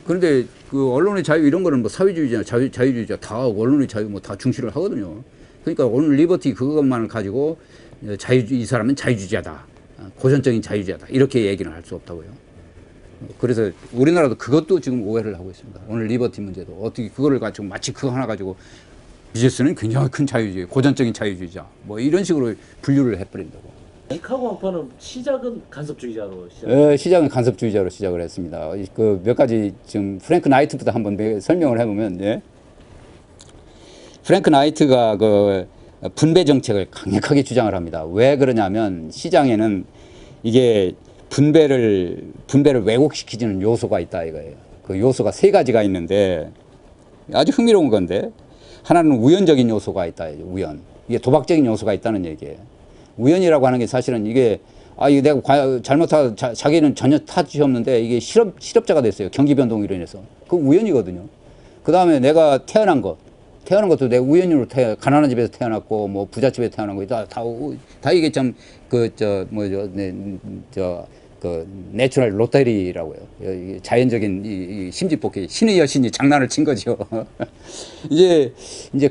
그런데 그 언론의 자유 이런 거는 뭐 사회주의자, 자유주의자 다 언론의 자유 뭐 다 중시를 하거든요. 그러니까 오늘 리버티 그것만을 가지고 이 사람은 자유주의자다. 고전적인 자유주의자다. 이렇게 얘기는 할 수 없다고요. 그래서 우리나라도 그것도 지금 오해를 하고 있습니다. 오늘 리버티 문제도 어떻게 그거를 가지고 마치 그거 하나 가지고 미제스는 굉장히 큰 자유주의, 고전적인 자유주의자 뭐 이런 식으로 분류를 해버린다고. 시카고 학파는 시작은 간섭주의자로 시작은 간섭주의자로 시작을 했습니다. 그 몇 가지 지금 프랭크 나이트부터 한번 설명을 해보면, 예. 프랭크 나이트가 그 분배 정책을 강력하게 주장을 합니다. 왜 그러냐면 시장에는 이게 분배를 왜곡시키는 요소가 있다 이거예요. 그 요소가 세 가지가 있는데 아주 흥미로운 건데 하나는 우연적인 요소가 있다. 우연. 이게 도박적인 요소가 있다는 얘기예요. 우연이라고 하는 게 사실은 이게 이게 내가 잘못하고 자기는 전혀 탓이 없는데 이게 실업자가 됐어요. 경기 변동으로 인해서. 그 우연이거든요. 그 다음에 내가 태어난 것도 내가 우연으로 가난한 집에서 태어났고 뭐 부잣집에 태어난 거 다 이게 참 그 내추럴 로테리라고요. 자연적인 이 심지뽑기 신의 여신이 장난을 친 거죠. 이제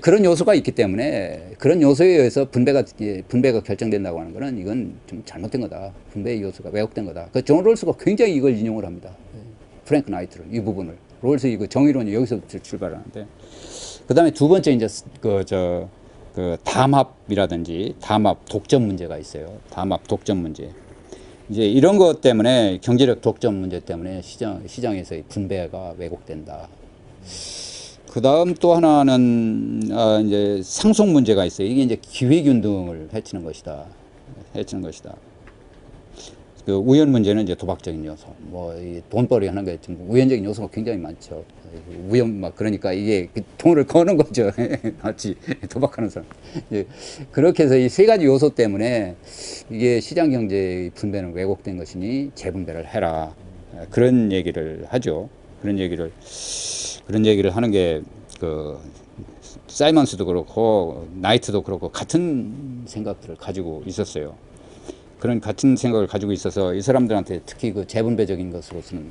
그런 요소가 있기 때문에 그런 요소에 의해서 분배가 결정된다고 하는 거는 이건 좀 잘못된 거다. 분배의 요소가 왜곡된 거다. 그 존 롤스가 굉장히 이걸 인용을 합니다. 프랭크 나이트를 이 부분을 롤스 이거 정의론이 여기서 출발하는데 그 다음에 두 번째 이제 그 담합이라든지 담합 독점 문제가 있어요. 담합 독점 문제. 이제 이런 것 때문에 경제력 독점 문제 때문에 시장에서의 분배가 왜곡된다. 그 다음 또 하나는 이제 상속 문제가 있어요. 이게 이제 기회균등을 해치는 것이다. 그 우연 문제는 이제 도박적인 요소, 뭐 이 돈벌이 하는 게 좀 우연적인 요소가 굉장히 많죠. 그러니까 이게 돈을 거는 거죠. 마치 도박하는 사람. 그렇게 해서 이 세 가지 요소 때문에 이게 시장 경제의 분배는 왜곡된 것이니 재분배를 해라. 그런 얘기를 하죠. 그런 얘기를 하는 게 그 사이먼스도 그렇고 나이트도 그렇고 같은 생각들을 가지고 있었어요. 그런 같은 생각을 가지고 있어서 이 사람들한테 특히 그 재분배적인 것으로서는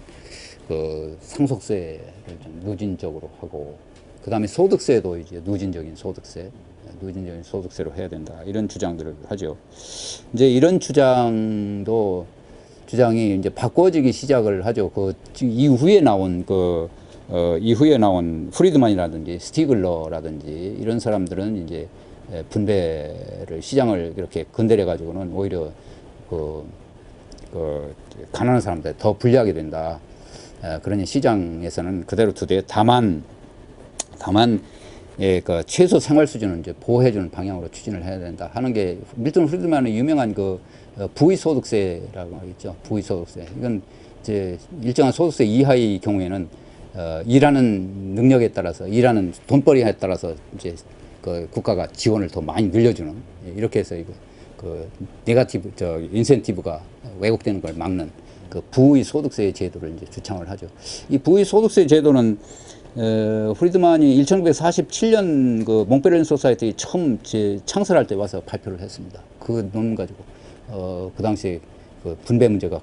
그 상속세를 좀 누진적으로 하고 그 다음에 소득세도 이제 누진적인 소득세로 해야 된다 이런 주장들을 하죠. 이제 이런 주장이 이제 바꿔지기 시작을 하죠. 그 이후에 나온 프리드만이라든지 스티글러라든지 이런 사람들은 이제 분배를 시장을 이렇게 건드려 가지고는 오히려 가난한 사람들 더 불리하게 된다. 그러니 시장에서는 그대로 두되 다만 그 최소 생활 수준을 이제 보호해주는 방향으로 추진을 해야 된다 하는 게 밀턴 프리드만의 유명한 그 부의소득세라고 있죠. 부의소득세. 이건 이제 일정한 소득세 이하의 경우에는 일하는 능력에 따라서 일하는 돈벌이에 따라서 이제 그 국가가 지원을 더 많이 늘려주는 이렇게 해서 이거 그 네거티브 인센티브가 왜곡되는 걸 막는 그 부의 소득세 제도를 이제 주창을 하죠. 이 부의 소득세 제도는 프리드만이 1947년 그 몽페르린 소사이티 처음 창설할 때 와서 발표를 했습니다. 그 논문 가지고 그 당시에 그 분배 문제가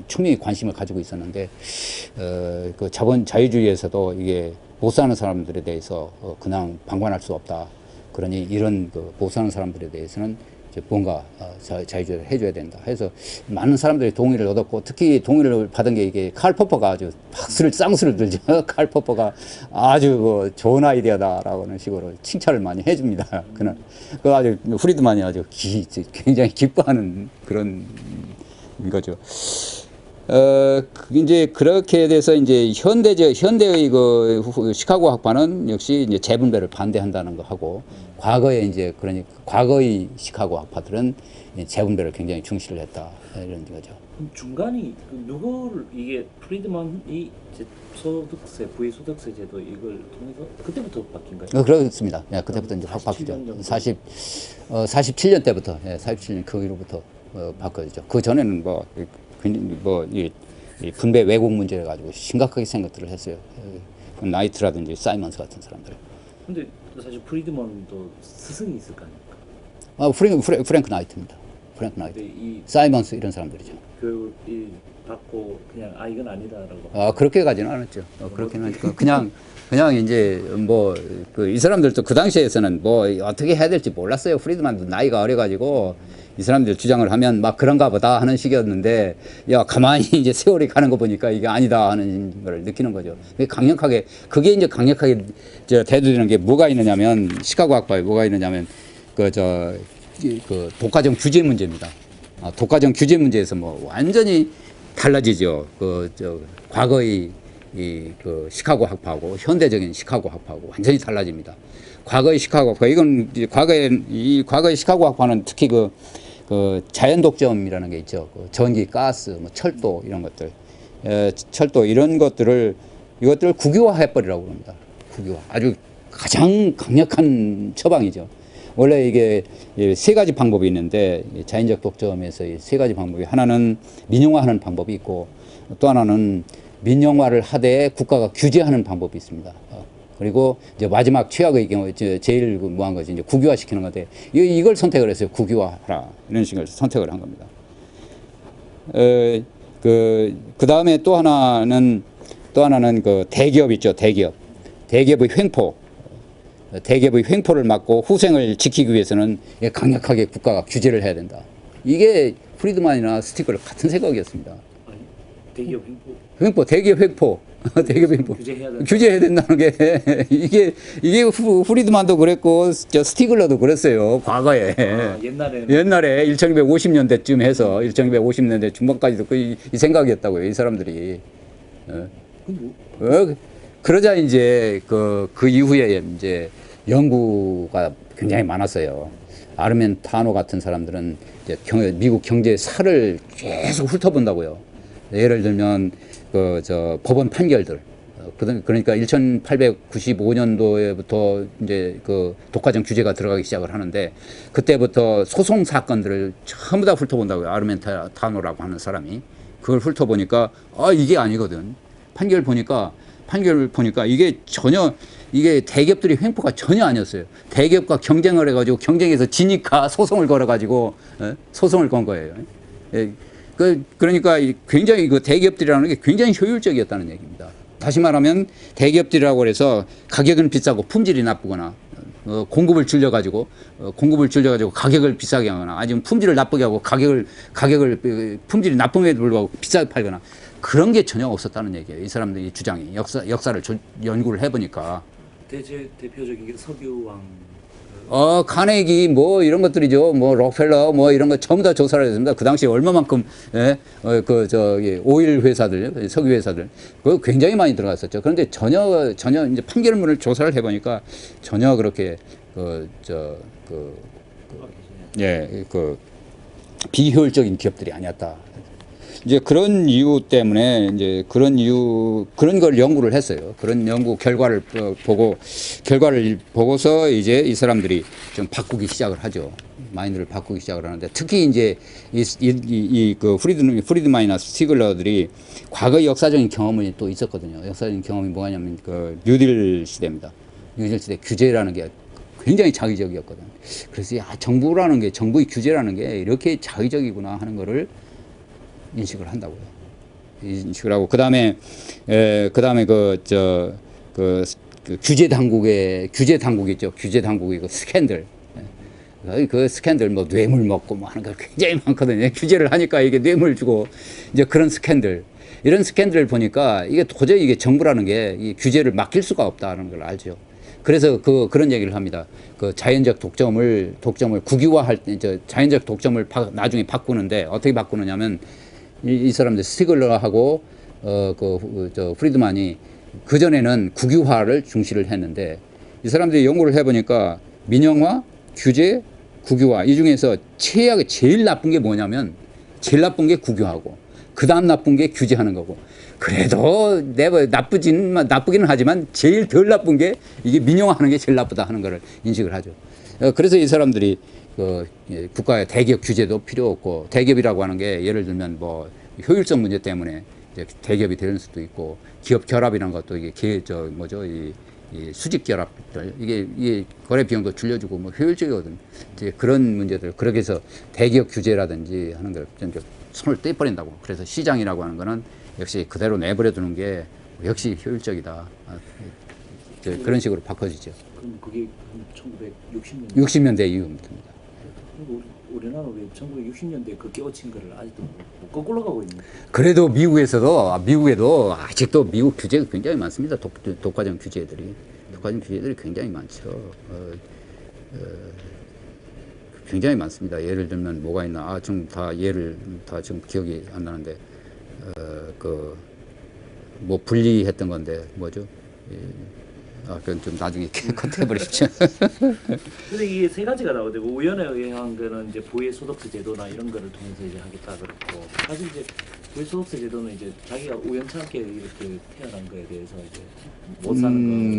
충분히 관심을 가지고 있었는데 그 자유주의에서도 이게 못 사는 사람들에 대해서 그냥 방관할 수 없다. 그러니 이런 그 못 사는 사람들에 대해서는 이제 뭔가 자유주의를 해줘야 된다. 해서 많은 사람들이 동의를 얻었고 특히 동의를 받은 게 이게 칼 포퍼가 아주 쌍수를 들죠. 칼 포퍼가 아주 좋은 아이디어다라고 하는 식으로 칭찬을 많이 해줍니다. 그는 그 아주 프리드만이 아주 굉장히 기뻐하는 그런 거죠. 이제 그렇게 돼서 이제 현대의 그 시카고 학파는 역시 이제 재분배를 반대한다는 거 하고 과거에 그러니까 과거의 시카고 학파들은 재분배를 굉장히 중시를 했다 이런 거죠. 중간이 누구를 이게 프리드만이 소득세 부의 소득세 제도 이걸 통해서 그때부터 바뀐가요? 그렇습니다. 예, 그때부터 이제 확 바뀌죠. 47년 때부터 47년 그 이후부터 바뀌었죠. 그 전에는 이 분배 왜곡 문제를 가지고 심각하게 생각들을 했어요. 나이트라든지 사이먼스 같은 사람들. 근데 사실 프리드만도 스승이 있을 거 아닙니까? 프랭크 나이트입니다. 프랭크 나이트, 근데 이 사이먼스 이런 사람들이죠. 교육이 받고 그냥 이건 아니다라고. 아, 그렇게 가지는 않았죠. 그렇게는 아니고 그냥 이제 뭐 이 사람들도 그 당시에서는 뭐 어떻게 해야 될지 몰랐어요. 프리드만도 나이가 어려가지고 이 사람들 주장을 하면 막 그런가 보다 하는 식이었는데, 야, 가만히 이제 세월이 가는 거 보니까 이게 아니다 하는 걸 느끼는 거죠. 그게 이제 강력하게 대두되는 게 뭐가 있느냐면, 시카고 학파에 뭐가 있느냐면 그 독과점 규제 문제입니다. 독과점 규제 문제에서 뭐 완전히 달라지죠. 과거의 그 시카고 학파하고 현대적인 시카고 학파하고 완전히 달라집니다. 과거의 시카고 학파, 이건 이제 과거의 시카고 학파는 특히 그 자연 독점이라는 게 있죠. 전기, 가스, 뭐 철도 이런 것들, 철도 이런 이것들을 국유화 해버리라고 합니다. 국유화. 아주 가장 강력한 처방이죠. 원래 이게 세 가지 방법이 있는데, 자연적 독점에서 세 가지 방법이, 하나는 민영화하는 방법이 있고, 또 하나는 민영화를 하되 국가가 규제하는 방법이 있습니다. 그리고 이제 마지막 최악의 경우 제일 무한 것이 이제 국유화 시키는 건데, 이걸 선택을 했어요. 국유화하라, 이런 식으로 선택을 한 겁니다. 그 다음에 또 하나는 그 대기업 있죠. 대기업의 횡포를 막고 후생을 지키기 위해서는 강력하게 국가가 규제를 해야 된다. 이게 프리드만이나 스티글 같은 생각이었습니다. 아니, 대기업 대기업 횡포. 규제해야 된다는 게 이게 프리드만도 그랬고 스티글러도 그랬어요. 과거에. 옛날에 1950년대쯤 해서 1950년대 중반까지도 이 생각이었다고요. 이 사람들이. 그러자 이제 그 이후에 이제 연구가 굉장히 많았어요. 아르멘타노 같은 사람들은 이제 미국 경제의 살을 계속 훑어본다고요. 예를 들면 법원 판결들. 그러니까 1895년도에부터 이제 그 독과점 규제가 들어가기 시작을 하는데, 그때부터 소송 사건들을 전부 다 훑어본다고요. 아르멘타노라고 하는 사람이. 그걸 훑어보니까 이게 아니거든. 판결 보니까 이게 대기업들이 횡포가 전혀 아니었어요. 대기업과 경쟁을 해가지고 경쟁에서 지니까 소송을 걸어가지고 소송을 건 거예요. 그러니까 굉장히 대기업들이라는 게 굉장히 효율적이었다는 얘기입니다. 다시 말하면 대기업들이라고 해서 가격은 비싸고 품질이 나쁘거나 공급을 줄여가지고 가격을 비싸게 하거나, 아니면 품질을 나쁘게 하고 가격을 품질이 나쁨에도 불구하고 비싸게 팔거나, 그런 게 전혀 없었다는 얘기예요. 이 사람들의 주장이. 역사를 연구를 해보니까. 대표적인 게 석유왕. 카네기 뭐 이런 것들이죠. 뭐 록펠러 뭐 이런 거 전부 다 조사를 했습니다. 그 당시에 얼마만큼 오일 회사들, 석유 회사들 그거 굉장히 많이 들어갔었죠. 그런데 전혀 이제 판결문을 조사를 해보니까 전혀 그렇게 비효율적인 기업들이 아니었다. 이제 그런 이유 때문에 그런 걸 연구를 했어요. 그런 연구 결과를 보고서 이제 이 사람들이 좀 바꾸기 시작을 하죠. 마인드를 바꾸기 시작을 하는데, 특히 이제 프리드만이나 스티글러들이 과거의 역사적인 경험이 또 있었거든요. 역사적인 경험이 뭐냐면 뉴딜 시대입니다. 뉴딜 시대 규제라는 게 굉장히 자의적이었거든. 그래서 정부의 규제라는 게 이렇게 자의적이구나 하는 거를 인식을 한다고요. 인식을 하고, 그 다음에 규제 당국이 있죠. 규제 당국이 스캔들. 그 스캔들 뭐 뇌물 먹고 뭐 하는 거 굉장히 많거든요. 규제를 하니까 이게 뇌물 주고 이제 그런 스캔들. 이런 스캔들을 보니까 이게 도저히 이게 정부라는 게 이 규제를 맡길 수가 없다는 걸 알죠. 그래서 그런 얘기를 합니다. 자연적 독점을 국유화할 때, 자연적 독점을 나중에 바꾸는데 어떻게 바꾸느냐면, 이 사람들 스티글러하고 프리드만이 그전에는 국유화를 중시를 했는데, 이 사람들이 연구를 해보니까 민영화, 규제, 국유화, 이 중에서 제일 나쁜 게 뭐냐면, 제일 나쁜 게 국유화고, 그 다음 나쁜 게 규제하는 거고, 그래도 나쁘기는 하지만 제일 덜 나쁜 게 이게 민영화하는 게 제일 나쁘다 하는 거를 인식을 하죠. 그래서 이 사람들이 국가의 대기업 규제도 필요 없고, 대기업이라고 하는 게 예를 들면 뭐 효율성 문제 때문에 이제 대기업이 될 수도 있고, 기업 결합이라는 것도 이게 이 수직 결합들 이게 거래 비용도 줄여주고 뭐 효율적이거든. 이제 그런 문제들 그렇게 해서 대기업 규제라든지 하는 걸 좀 손을 떼버린다고. 그래서 시장이라고 하는 거는 역시 그대로 내버려 두는 게 역시 효율적이다. 그런 식으로 바꿔지죠. 그럼 그게 1960년대. 60년대 이후부터입니다. 우리나라 왜 1960년대 그 깨우친 거를 아직도 못 거꾸로 가고 있는? 그래도 미국에도 아직도 미국 규제가 굉장히 많습니다. 독과점 규제들이 굉장히 많죠. 굉장히 많습니다. 예를 들면 뭐가 있나? 지금 다 예를 다 지금 기억이 안 나는데 뭐 분리했던 건데 뭐죠? 그건 좀 나중에 컷해버리십시오. 근데 이게 세 가지가 나오고 우연에 의한 거는 이제 부의소득세 제도나 이런 거를 통해서 이제 하겠다 그렇고 사실 이제 부의소득세 제도는 이제 자기가 우연찮게 이렇게 태어난 거에 대해서 이제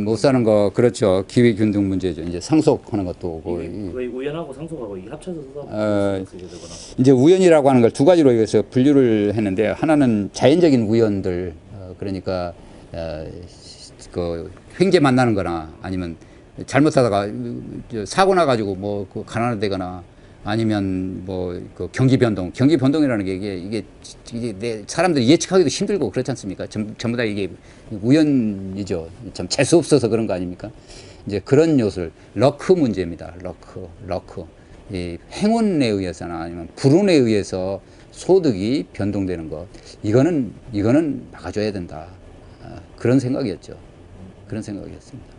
못 사는 거 그렇죠. 기회균등 문제죠. 이제 상속하는 것도 거의 우연하고 상속하고 이게 합쳐서 부의소득세 제도구나. 이제 우연이라고 하는 걸 두 가지로 해서 분류를 했는데 하나는 자연적인 우연들 그러니까 그 횡재 만나는 거나 아니면 잘못하다가 사고 나가지고 뭐 가난하되거나 아니면 뭐 그 경기 변동이라는 게 이게 내 사람들이 예측하기도 힘들고 그렇지 않습니까? 전부 다 이게 우연이죠. 참 재수 없어서 그런 거 아닙니까? 이제 그런 요소를 럭크 문제입니다. 럭크. 이 행운에 의해서나 아니면 불운에 의해서 소득이 변동되는 것 이거는 막아줘야 된다. 그런 생각이었죠. 그런 생각이었습니다.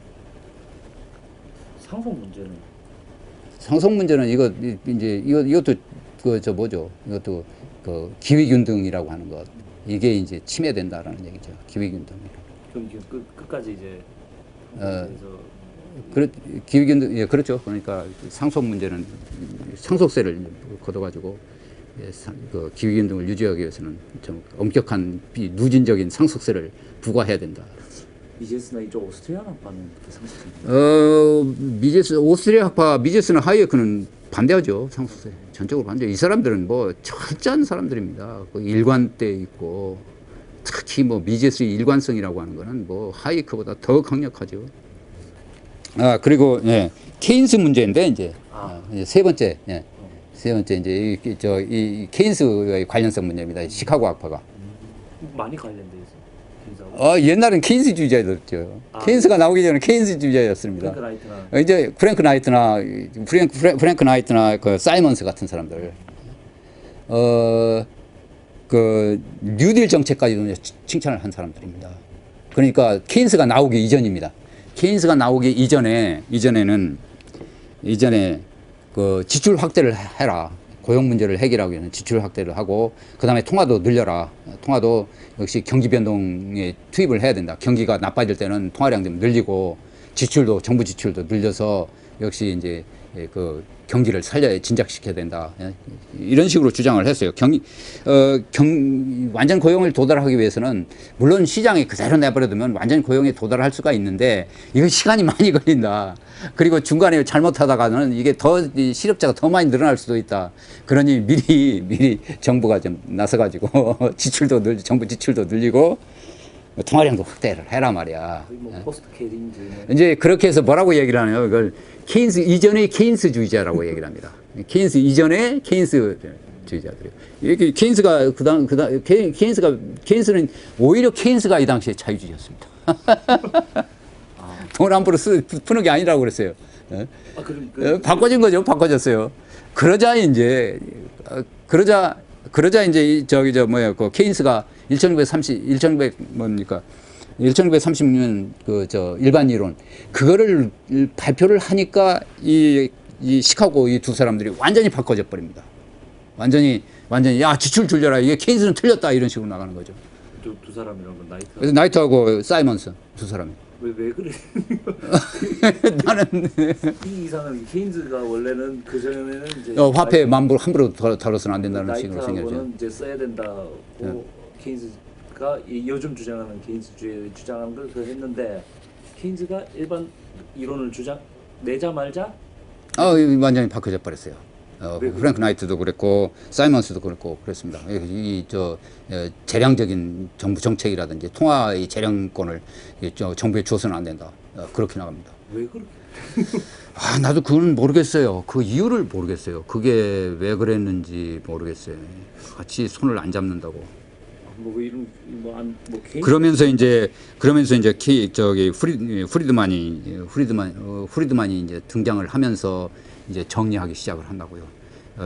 상속 문제는 이것도 이것도 그 기회균등이라고 하는 것 이게 이제 침해된다라는 얘기죠. 기회균등. 그럼 끝까지 이제 기회균등 그렇죠. 그러니까 상속 문제는 상속세를 걷어가지고 그 기회균등을 유지하기 위해서는 좀 엄격한 누진적인 상속세를 부과해야 된다. 미제스나 이쪽 오스트리아 학파는 상속세. 오스트리아 학파 미제스나 하이에크는 반대하죠. 상속세 전적으로 반대. 이 사람들은 뭐 철저한 사람들입니다. 그 일관돼 있고 특히 뭐 미제스의 일관성이라고 하는 거는 뭐 하이에크보다 더 강력하죠. 그리고 케인스 문제인데 이제 세 번째 이제 이 케인스의 관련성 문제입니다. 시카고 학파가 많이 관련돼 있어요. 옛날엔 케인스주의자였죠. 케인스가 나오기 전에 케인스주의자였습니다. 프랭크 나이트나 그 사이먼스 같은 사람들, 그 뉴딜 정책까지도 칭찬을 한 사람들입니다. 그러니까 케인스가 나오기 이전입니다. 케인스가 나오기 이전에 그 지출 확대를 해라. 고용 문제를 해결하기 위해서는 지출 확대를 하고 그다음에 통화도 늘려라. 통화도 역시 경기 변동에 투입을 해야 된다. 경기가 나빠질 때는 통화량 좀 늘리고 정부 지출도 늘려서 역시 이제 그 경기를 진작시켜야 된다. 이런 식으로 주장을 했어요. 완전 고용을 도달하기 위해서는 물론 시장에 그대로 내버려두면 완전 고용에 도달할 수가 있는데 이건 시간이 많이 걸린다. 그리고 중간에 잘못하다가는 이게 실업자가 더 많이 늘어날 수도 있다. 그러니 미리 정부가 좀 나서가지고 정부 지출도 늘리고 통화량도 확대를 해라 말이야. 이제 그렇게 해서 뭐라고 얘기를 하나요? 이걸 케인스 이전의 케인스주의자라고 얘기를 합니다. 케인스 이전의 케인스주의자들이요. 이렇게 케인스는 오히려 케인스가 이 당시에 자유주의였습니다. 돈 함부로 푸는 게 아니라고 그랬어요. 바꿔진 거죠. 바꿔졌어요. 그러자 이제 그 케인스가 1930년 일반 이론 그거를 발표를 하니까 이 시카고 이 두 사람들이 완전히 바꿔져 버립니다. 완전히 야 지출 줄여라 이게 케인스는 틀렸다 이런 식으로 나가는 거죠. 두 사람이란 건 그래서 나이트하고 사이먼스 두 사람이. 왜 그래? 나는 이 이상은 케인스가 원래는 그 전에는 이제 화폐 함부로 다뤄서는 안 된다는 식으로 생겼죠. 나이트하고는 이제 써야 된다고 케인스가 요즘 주장하는 케인스주의를 주장하는 걸 했는데 케인스가 일반 이론을 내자 말자 완전히 바꿔져 버렸어요. 프랭크 나이트도 그랬고 사이먼스도 그랬고 그랬습니다. 재량적인 정부 정책이라든지 통화의 재량권을 정부에 주어서는 안 된다. 그렇게 나갑니다. 왜 그렇게? 나도 그건 모르겠어요. 그 이유를 모르겠어요. 그게 왜 그랬는지 모르겠어요. 같이 손을 안 잡는다고. 뭐 이런 뭐 개인 그러면서 이제 저기 프리드만이 이제 등장을 하면서 이제 정리하기 시작을 한다고요.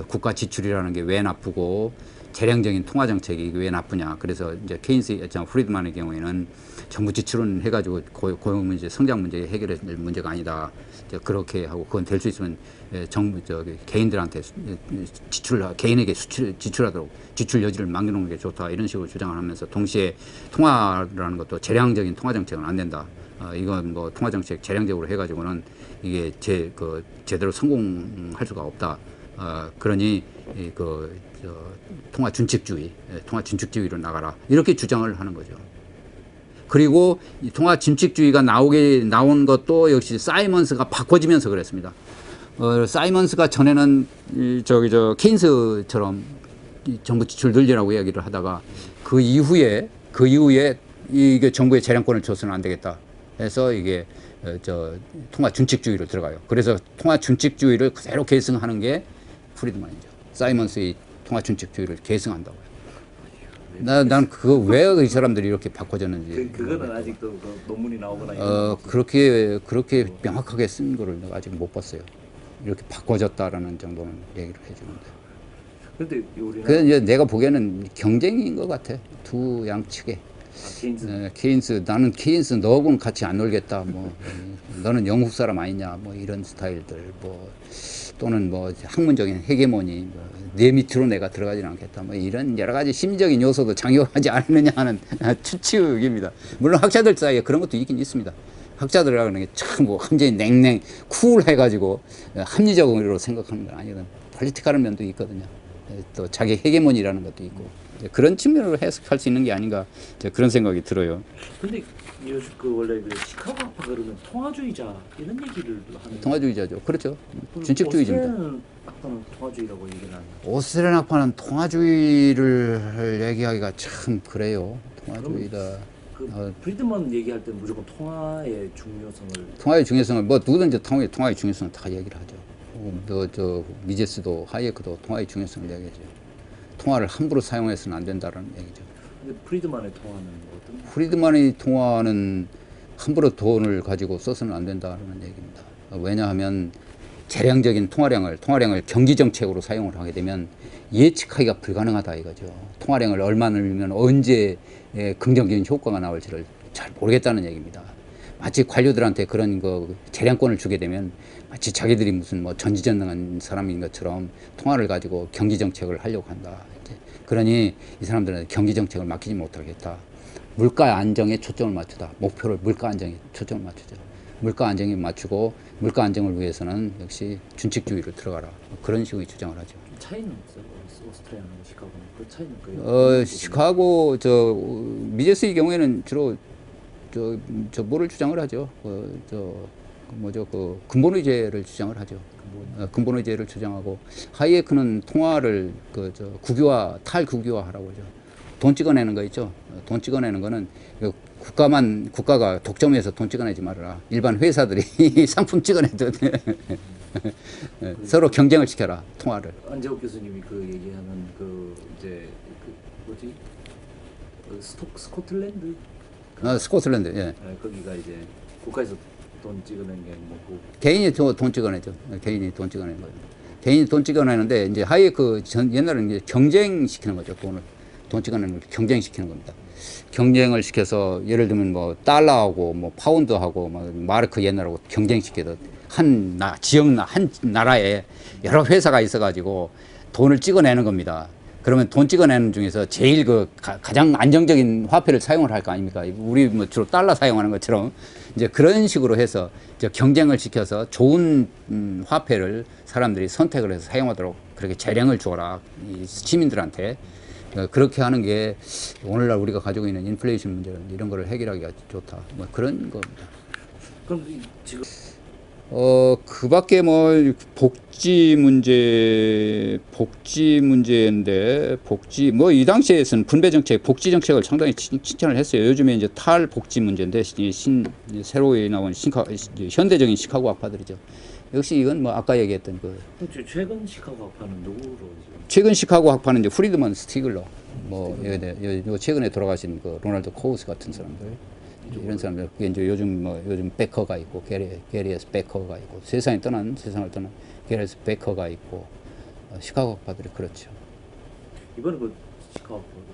국가 지출이라는 게 왜 나쁘고 재량적인 통화 정책이 왜 나쁘냐. 그래서 이제 프리드만의 경우에는 정부 지출은 해가지고 고용 문제, 성장 문제 해결할 문제가 아니다. 이제 그렇게 하고 그건 될 수 있으면 정부 개인들한테 개인에게 지출하도록 지출 여지를 맡겨놓는 게 좋다. 이런 식으로 주장을 하면서 동시에 통화라는 것도 재량적인 통화 정책은 안 된다. 이건 뭐 통화 정책 재량적으로 해가지고는 이게 제대로 성공할 수가 없다. 그러니 통화 준칙주의로 나가라 이렇게 주장을 하는 거죠. 그리고 이 통화 준칙주의가 나온 것도 역시 사이먼스가 바꿔지면서 그랬습니다. 사이먼스가 전에는 케인스처럼 정부 지출 늘리라고 이야기를 하다가 그 이후에 이게 정부의 재량권을 줘서는 안 되겠다 해서 이게 통화 준칙주의로 들어가요. 그래서 통화 준칙주의를 그대로 계승하는 게 프리드만이죠. 사이먼스의 통화 준칙주의를 계승한다고요. 난 그거 왜 이 사람들이 이렇게 바꿔졌는지. 그거는 아직도 그 논문이 나오거나 그렇게 명확하게 쓴 거를 내가 아직 못 봤어요. 이렇게 바꿔졌다라는 정도는 얘기를 해주는데. 근데 우리는 그 이제 내가 보기에는 경쟁인 것 같아. 두 양측에. 케인스 나는 케인스 너하고는 같이 안 놀겠다. 뭐 너는 영국 사람 아니냐. 뭐 이런 스타일들. 뭐 또는 뭐 학문적인 헤게모니. 내 밑으로 내가 들어가지는 않겠다. 뭐 이런 여러 가지 심리적인 요소도 작용하지 않느냐 하는 추측입니다. 물론 학자들 사이에 그런 것도 있긴 있습니다. 학자들이라는 게 참 뭐 완전히 쿨해가지고 합리적으로 생각하는 건 아니거든. 폴리티컬한 면도 있거든요. 또 자기 헤게모니라는 것도 있고 그런 측면으로 해석할 수 있는 게 아닌가 그런 생각이 들어요. 근데 요즘 원래 시카고 학파 그러면 통화주의자 이런 얘기를 하는. 통화주의자죠. 그렇죠. 준칙주의자입니다. 오스트리아는 학파는 통화주의라고 얘기를 하는. 오스트리안 학파는 통화주의를 얘기하기가 참 그래요. 통화주의다. 프리드먼 얘기할 때는 무조건 통화의 중요성을 뭐 누구든지 통화의 중요성을 다 얘기를 하죠. 미제스도 하이에크도 통화의 중요성을 얘기하죠. 통화를 함부로 사용해서는 안 된다는 얘기죠. 근데 프리드만의 통화는 어떤? 프리드만의 통화는 함부로 돈을 가지고 써서는 안 된다는 얘기입니다. 왜냐하면 재량적인 통화량을 경기정책으로 사용을 하게 되면 예측하기가 불가능하다 이거죠. 통화량을 얼마 늘리면 언제 긍정적인 효과가 나올지를 잘 모르겠다는 얘기입니다. 마치 관료들한테 그런 재량권을 주게 되면 마치 자기들이 무슨 뭐 전지전능한 사람인 것처럼 통화를 가지고 경기정책을 하려고 한다. 그러니 이 사람들은 경기정책을 맡기지 못하겠다. 물가 안정에 초점을 맞추다. 목표를 물가 안정에 초점을 맞추죠. 물가 안정에 맞추고 물가 안정을 위해서는 역시 준칙주의로 들어가라. 그런 식의 주장을 하죠. 차이는 없어요. 오스트리아랑 시카고는 그 차이는 시카고 미제스의 경우에는 주로 뭐를 주장을 하죠. 근본의제를 주장을 하죠. 근본의제를 주장하고 하이에크는 통화를 탈국유화하라고 하죠. 돈 찍어내는 거 있죠. 돈 찍어내는 거는 국가가 독점해서 돈 찍어내지 말아라. 일반 회사들이 상품 찍어내도 서로 경쟁을 시켜라. 통화를. 안재욱 교수님이 얘기하는 스코틀랜드. 스코틀랜드. 예. 거기가 이제 국가에서 돈 찍어낸 게 뭐고. 개인이 돈 찍어내죠. 개인이 돈 찍어내는 거예요. 개인이 돈 찍어내는데 이제 하이에크 옛날에는 이제 경쟁시키는 거죠. 돈 찍어내는 걸 경쟁시키는 겁니다. 경쟁을 시켜서 예를 들면 뭐 달러하고 뭐 파운드하고 뭐 마르크 옛날하고 경쟁시켜서 한 나라에 여러 회사가 있어가지고 돈을 찍어내는 겁니다. 그러면 돈 찍어내는 중에서 제일 가장 안정적인 화폐를 사용을 할 거 아닙니까? 우리 뭐 주로 달러 사용하는 것처럼 이제 그런 식으로 해서 경쟁을 시켜서 좋은 화폐를 사람들이 선택을 해서 사용하도록 그렇게 재량을 주어라. 이 시민들한테. 그렇게 하는 게 오늘날 우리가 가지고 있는 인플레이션 문제를 이런 거를 해결하기가 좋다. 뭐 그런 겁니다. 그럼 지금 그 밖에 뭐 복지 문제인데 뭐 이 당시에서는 분배 정책, 복지 정책을 상당히 칭찬을 했어요. 요즘에 이제 탈복지 문제인데 새로 나온 현대적인 시카고 학파들이죠. 역시 이건 뭐 아까 얘기했던 최근 시카고 학파는 누구로 지금? 최근 시카고 학파는 이제 프리드먼 스티글러, 요 최근에 돌아가신 로널드 코우스 같은 사람들. 이런 사람들, 그게 이제 요즘 베커가 있고, 게리에스 베커가 있고, 세상을 떠난 게리에스 베커가 있고, 시카고 학파들이 그렇죠. 이번에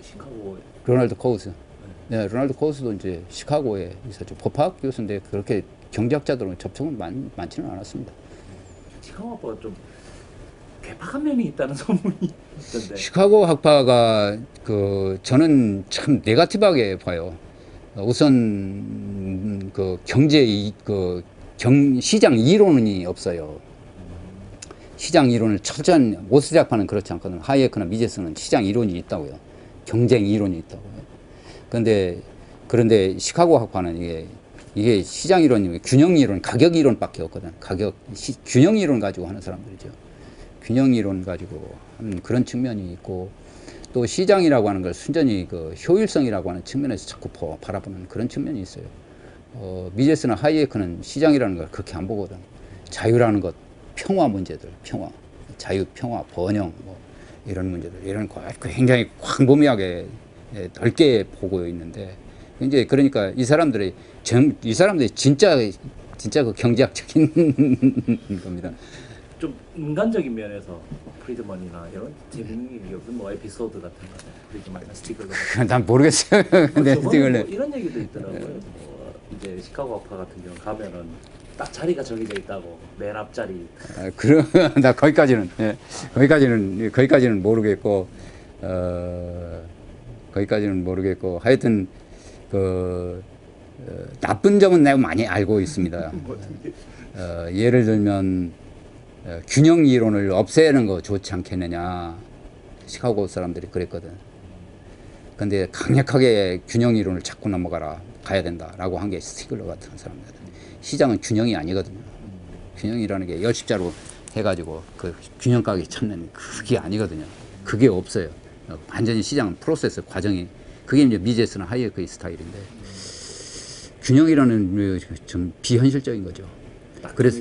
시카고 로널드 코우스. 네, 로널드 코우스도 이제 시카고에 있었죠. 법학 교수인데 그렇게 경제학자들은 접촉은 많지는 않았습니다. 시카고 학파가 좀 괴팍한 면이 있다는 소문이 있던데. 시카고 학파가 저는 참 네거티브하게 봐요. 우선 시장 이론이 없어요. 시장 이론을 철저한 모스닥파는 그렇지 않거든. 하이에크나 미제스는 시장 이론이 있다고요. 경쟁 이론이 있다고요. 그런데 시카고 학파는 이게 시장 이론이 균형 이론, 가격 이론밖에 없거든. 균형 이론 가지고 하는 사람들이죠. 균형 이론 가지고 하는 그런 측면이 있고. 또 시장이라고 하는 걸 순전히 효율성이라고 하는 측면에서 자꾸 바라보는 그런 측면이 있어요. 미제스나 하이에크는 시장이라는 걸 그렇게 안 보거든. 자유라는 것, 평화 문제들, 자유, 평화, 번영, 뭐 이런 문제들, 이런 거 굉장히 광범위하게 넓게 보고 있는데, 이제 그러니까 이 사람들이 진짜 그 경제학적인 겁니다. 좀 인간적인 면에서 프리드먼이나 이런 재밌는 게 없는 뭐 에피소드 같은 거, 프리드먼이나 스티글러 같은 난 모르겠어요. 근데 뭐 이런 얘기도 있더라고요. 뭐 이제 시카고 학파 같은 경우 가면은 딱 자리가 정해져 있다고, 맨 앞자리. 나 거기까지는 모르겠고, 하여튼 나쁜 점은 내가 많이 알고 있습니다. 예를 들면 균형 이론을 없애는 거 좋지 않겠느냐. 시카고 사람들이 그랬거든. 근데 강력하게 균형 이론을 자꾸 가야 된다라고 한 게 스티글러 같은 사람들. 시장은 균형이 아니거든요. 균형이라는 게 열십자로 해가지고 그 균형가게 찾는 그게 아니거든요. 그게 없어요. 완전히 시장 프로세스 과정이, 그게 이제 미제스나 하이에크의 스타일인데, 균형이라는 좀 비현실적인 거죠. 그래서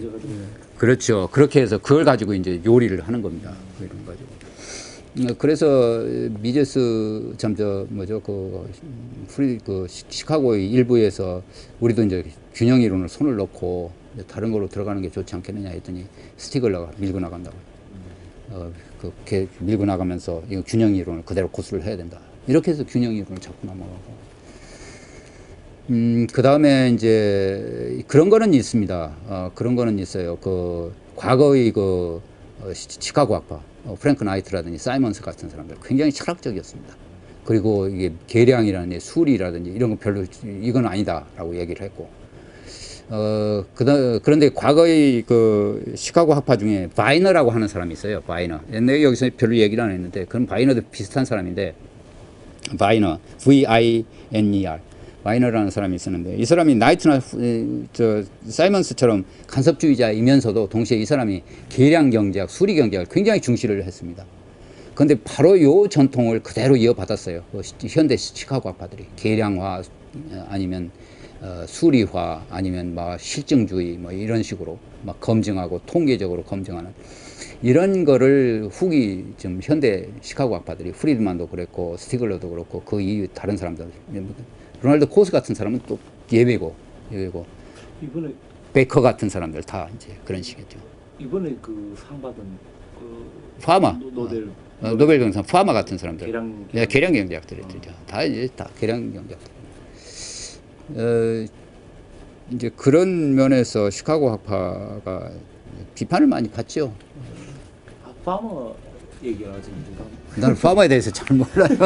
그렇죠. 그렇게 해서 그걸 가지고 이제 요리를 하는 겁니다. 이런 거 가지고. 그래서 미제스 시카고의 일부에서 우리도 이제 균형 이론을 손을 놓고 다른 거로 들어가는 게 좋지 않겠느냐 했더니 스티글러가 밀고 나간다고. 밀고 나가면서 이거 균형 이론을 그대로 고수를 해야 된다. 이렇게 해서 균형 이론을 자꾸 넘어가고. 그 다음에 이제 그런 거는 있습니다. 그런 거는 있어요. 과거의 시카고 학파, 프랭크 나이트라든지 사이먼스 같은 사람들 굉장히 철학적이었습니다. 그리고 이게 계량이라든지 수리라든지 이런 거 별로 이건 아니다라고 얘기를 했고, 그런데 과거의 시카고 학파 중에 바이너라고 하는 사람이 있어요. 바이너. 내가 여기서 별로 얘기를 안 했는데, 그런 바이너도 비슷한 사람인데, 바이너, V-I-N-E-R. 바이너라는 사람이 있었는데, 이 사람이 나이트나 사이먼스처럼 간섭주의자이면서도 동시에 이 사람이 계량 경제학, 수리 경제학을 굉장히 중시를 했습니다. 그런데 바로 요 전통을 그대로 이어받았어요. 현대 시카고 학파들이 계량화 아니면 수리화 아니면 막 실증주의 뭐 이런 식으로 막 검증하고 통계적으로 검증하는 이런 거를 후기 좀 현대 시카고 학파들이, 프리드만도 그랬고 스티글러도 그렇고 그 이후 다른 사람들, 로널드 코스 같은 사람은 또 예외고 이번에 베커 같은 사람들 다 이제 그런 식이죠. 이번에 상 받은 파마, 노벨 병상 파마 같은 사람들, 계량 경제학들이 들죠. 다 계량 경제학들. 이제 그런 면에서 시카고 학파가 비판을 많이 받죠. 파머 얘기를 하지. 나는 파마에 대해서 잘 몰라요.